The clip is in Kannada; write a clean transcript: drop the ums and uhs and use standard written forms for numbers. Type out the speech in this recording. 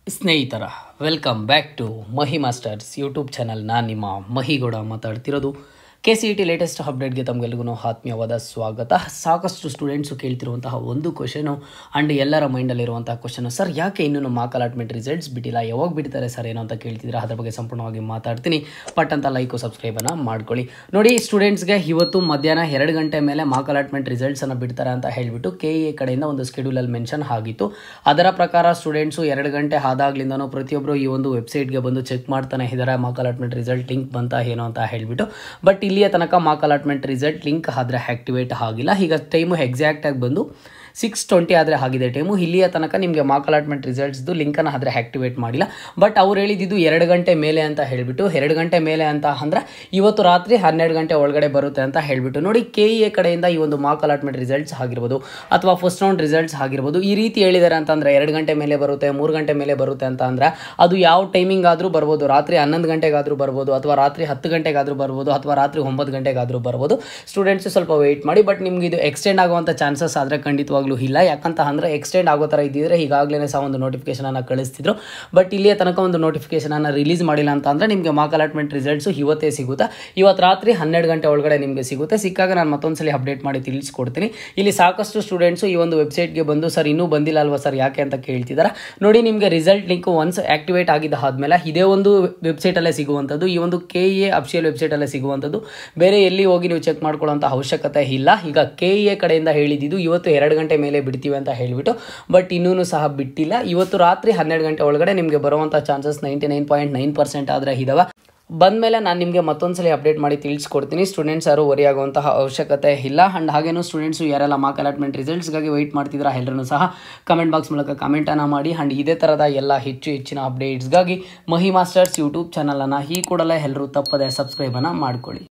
ಸ್ನೇಹಿತರ welcome back to Mahi Masters YouTube channel. ನಾನು ನಿಮ್ಮ ಮಹಿಗೌಡ ಮಾತಾಡ್ತಿರೋದು. KCET ಲೇಟೆಸ್ಟ್ ಅಪ್ಡೇಟ್ಗೆ ತಮಗೆಲ್ಲರಿಗೂ ಆತ್ಮೀಯವಾದ ಸ್ವಾಗತ. ಸಾಕಷ್ಟು ಸ್ಟೂಡೆಂಟ್ಸು ಕೇಳ್ತಿರುವಂತಹ ಒಂದು ಕ್ವಶನು ಆ್ಯಂಡ್ ಎಲ್ಲರ ಮೈಂಡಲ್ಲಿರುವಂತಹ ಕ್ವಶನು, ಸರ್ ಯಾಕೆ ಇನ್ನೂ ಮಾರ್ಕ್ ಅಲಾಟ್ಮೆಂಟ್ ರಿಸಲ್ಟ್ಸ್ ಬಿಟ್ಟಿಲ್ಲ, ಯಾವಾಗ ಬಿಡ್ತಾರೆ ಸರ್ ಏನೋ ಅಂತ ಕೇಳ್ತಿದ್ರೆ ಅದ್ರ ಬಗ್ಗೆ ಸಂಪೂರ್ಣವಾಗಿ ಮಾತಾಡ್ತೀನಿ. ಪಟ್ ಅಂತ ಲೈಕು ಸಬ್ಸ್ಕ್ರೈಬನ್ನು ಮಾಡ್ಕೊಳ್ಳಿ. ನೋಡಿ ಸ್ಟೂಡೆಂಟ್ಸ್ಗೆ ಇವತ್ತು ಮಧ್ಯಾಹ್ನ 2 ಗಂಟೆ ಮೇಲೆ ಮಾರ್ಕ್ ಅಲಾಟ್ಮೆಂಟ್ ರಿಸಲ್ಟ್ಸನ್ನು ಬಿಡ್ತಾರೆ ಅಂತ ಹೇಳಿಬಿಟ್ಟು KEA ಕಡೆಯಿಂದ ಒಂದು ಸ್ಕೆಡ್ಯೂಲಲ್ಲಿ ಮೆನ್ಷನ್ ಆಗಿತ್ತು. ಅದರ ಪ್ರಕಾರ ಸ್ಟೂಡೆಂಟ್ಸು 2 ಗಂಟೆ ಆದಾಗ್ಲಿಂದನೂ ಪ್ರತಿಯೊಬ್ಬರು ಈ ಒಂದು ವೆಬ್ಸೈಟ್ಗೆ ಬಂದು ಚೆಕ್ ಮಾಡ್ತಾನೆ ಇದ್ದಾರೆ ಮಾರ್ಕ್ ಅಲಾಟ್ಮೆಂಟ್ ರಿಸಲ್ಟ್ ಲಿಂಕ್ ಬಂತ ಏನೋ ಅಂತ ಹೇಳಿಬಿಟ್ಟು. ಬಟ್ ಇಲ್ಲಿಯ ತನಕ ಮಾರ್ಕ್ ಅಲಾಟ್ಮೆಂಟ್ ರಿಸಲ್ಟ್ ಲಿಂಕ್ ಆದರೆ ಆ್ಯಕ್ಟಿವೇಟ್ ಆಗಿಲ್ಲ. ಈಗ ಟೈಮು ಎಕ್ಸಾಕ್ಟಾಗಿ ಬಂದು 6:20 ಆದರೆ ಆಗಿದೆ ಟೈಮು. ಇಲ್ಲಿಯ ತನಕ ನಿಮಗೆ ಮಾರ್ಕ್ ಅಲಾಟ್ಮೆಂಟ್ ರಿಸಲ್ಟ್ಸ್ದು ಲಿಂಕನ್ನು ಆದರೆ ಆ್ಯಕ್ಟಿವೇಟ್ ಮಾಡಿಲ್ಲ. ಬಟ್ ಅವ್ರು ಹೇಳಿದ್ದು 2 ಗಂಟೆ ಮೇಲೆ ಅಂತ ಹೇಳಿಬಿಟ್ಟು, 2 ಗಂಟೆ ಮೇಲೆ ಅಂತ ಅಂದರೆ ಇವತ್ತು ರಾತ್ರಿ 12 ಗಂಟೆ ಒಳಗಡೆ ಬರುತ್ತೆ ಅಂತ ಹೇಳಿಬಿಟ್ಟು. ನೋಡಿ KEA ಕಡೆಯಿಂದ ಈ ಒಂದು ಮಾರ್ಕ್ ಅಲಾಟ್ಮೆಂಟ್ ರಿಸಲ್ಟ್ಸ್ ಆಗಿರ್ಬೋದು ಅಥವಾ ಫಸ್ಟ್ ರೌಂಡ್ ರಿಸಲ್ಟ್ಸ್ ಆಗಿರ್ಬೋದು ಈ ರೀತಿ ಹೇಳಿದ್ದಾರೆ ಅಂತಂದರೆ 2 ಗಂಟೆ ಮೇಲೆ ಬರುತ್ತೆ, 3 ಗಂಟೆ ಮೇಲೆ ಬರುತ್ತೆ ಅಂತ ಅಂದರೆ ಅದು ಯಾವ ಟೈಮಿಂಗ್ ಆದರೂ ಬರ್ಬೋದು. ರಾತ್ರಿ 11 ಗಂಟೆಗಾದರೂ ಬರ್ಬೋದು, ಅಥವಾ ರಾತ್ರಿ 10 ಗಂಟೆಗಾದರೂ ಬರ್ಬೋದು, ಅಥವಾ ರಾತ್ರಿ 9 ಗಂಟೆಗಾದರೂ ಬರ್ಬೋದು. ಸ್ಟೂಡೆಂಟ್ಸು ಸ್ವಲ್ಪ ವೆಯ್ಟ್ ಮಾಡಿ. ಬಟ್ ನಿಮ್ಗೆ ಇದು ಎಕ್ಸ್ಟೆಂಡ್ ಆಗುವಂಥ ಚಾನ್ಸಸ್ ಆದರೆ ಖಂಡಿತವಾಗ್ಲೂ ಇಲ್ಲ. ಯಾಕಂತ ಅಂದರೆ ಎಕ್ಸ್ಟೆಂಡ್ ಆಗೋ ಥರ ಇದ್ದಿದ್ರೆ ಈಗಾಗಲೇ ಸಹ ಒಂದು ನೋಟಿಫಿಕೇಶನನ್ನು ಕಳಿಸ್ತಿದ್ರು. ಬಟ್ ಇಲ್ಲಿಯ ತನಕ ಒಂದು ನೋಟಿಫಿಕೇಶನನ್ನು ರಿಲೀಸ್ ಮಾಡಿಲ್ಲ ಅಂತ ಅಂದರೆ ನಿಮಗೆ ಮಾರ್ಕ್ ಅಲಾಟ್ಮೆಂಟ್ ರಿಸಲ್ಟ್ಸು ಇವತ್ತೇ ಸಿಗುತ್ತೆ. ಇವತ್ತು ರಾತ್ರಿ 12 ಗಂಟೆ ಒಳಗಡೆ ನಿಮಗೆ ಸಿಗುತ್ತೆ. ಸಿಕ್ಕಾಗ ನಾನು ಮತ್ತೊಂದ್ಸಲಿ ಅಪ್ಡೇಟ್ ಮಾಡಿ ತಿಳಿಸ್ಕೊಡ್ತೀನಿ. ಇಲ್ಲಿ ಸಾಕಷ್ಟು ಸ್ಟೂಡೆಂಟ್ಸು ಈ ಒಂದು ವೆಬ್ಸೈಟ್ಗೆ ಬಂದು ಸರ್ ಇನ್ನೂ ಬಂದಿಲ್ಲ ಅಲ್ವಾ ಸರ್ ಯಾಕೆ ಅಂತ ಕೇಳ್ತಿದ್ದಾರೆ. ನೋಡಿ ನಿಮಗೆ ರಿಸಲ್ಟ್ ಲಿಂಕ್ ಒನ್ಸ್ ಆ್ಯಕ್ಟಿವೇಟ್ ಆಗಿದ್ದಾದ್ಮೇಲೆ ಇದೇ ಒಂದು ವೆಬ್ಸೈಟಲ್ಲೇ ಸಿಗುವಂಥದ್ದು, ಈ ಒಂದು KEA ಅಫಿಷಿಯಲ್ ವೆಬ್ಸೈಟಲ್ಲೇ ಸಿಗುವಂಥದ್ದು. ಬೇರೆ ಎಲ್ಲಿ ಹೋಗಿ ನೀವು ಚೆಕ್ ಮಾಡ್ಕೊಳ್ಳೋಂಥ ಅವಶ್ಯಕತೆ ಇಲ್ಲ. ಈಗ KEA ಕಡೆಯಿಂದ ಹೇಳಿದ್ದು ಇವತ್ತು 2 ಗಂಟೆ ಮೇಲೆ ಬಿಡ್ತೀವಿ ಅಂತ ಹೇಳಿಬಿಟ್ಟು, ಬಟ್ ಇನ್ನೂ ಸಹ ಬಿಟ್ಟಿಲ್ಲ. ಇವತ್ತು ರಾತ್ರಿ 12 ಗಂಟೆ ಒಳಗಡೆ ನಿಮಗೆ ಬರುವಂಥ ಚಾನ್ಸಸ್ 99.9% ಆದರೆ ಇದಾವೆ. ಬಂದಮೇಲೆ ನಾನು ನಿಮಗೆ ಮತ್ತೊಂದ್ಸಲಿ ಅಪ್ಡೇಟ್ ಮಾಡಿ ತಿಳಿಸ್ಕೊಡ್ತೀನಿ. ಸ್ಟೂಡೆಂಟ್ಸ್ ಯಾರು ವರಿ ಆಗುವಂತಹ ಅವಶ್ಯಕತೆ ಇಲ್ಲ. ಆ್ಯಂಡ್ ಹಾಗೇನು ಸ್ಟೂಡೆಂಟ್ಸು ಯಾರೆಲ್ಲ ಮಾರ್ಕ್ ಅಲಾಟ್ಮೆಂಟ್ ರಿಸಲ್ಟ್ಸ್ಗಾಗಿ ವೆಯ್ಟ್ ಮಾಡ್ತಿದ್ರೆ ಎಲ್ಲರೂ ಸಹ ಕಮೆಂಟ್ ಬಾಕ್ಸ್ ಮೂಲಕ ಕಮೆಂಟನ್ನು ಮಾಡಿ. ಆ್ಯಂಡ್ ಇದೇ ಥರದ ಎಲ್ಲ ಹೆಚ್ಚಿನ ಅಪ್ಡೇಟ್ಸ್ಗಾಗಿ ಮಹಿ ಮಾಸ್ಟರ್ಸ್ ಯೂಟ್ಯೂಬ್ ಚಾನಲನ್ನು ಈ ಕೂಡಲೇ ಎಲ್ಲರೂ ತಪ್ಪದೆ ಸಬ್ಸ್ಕ್ರೈಬನ್ನು ಮಾಡ್ಕೊಳ್ಳಿ.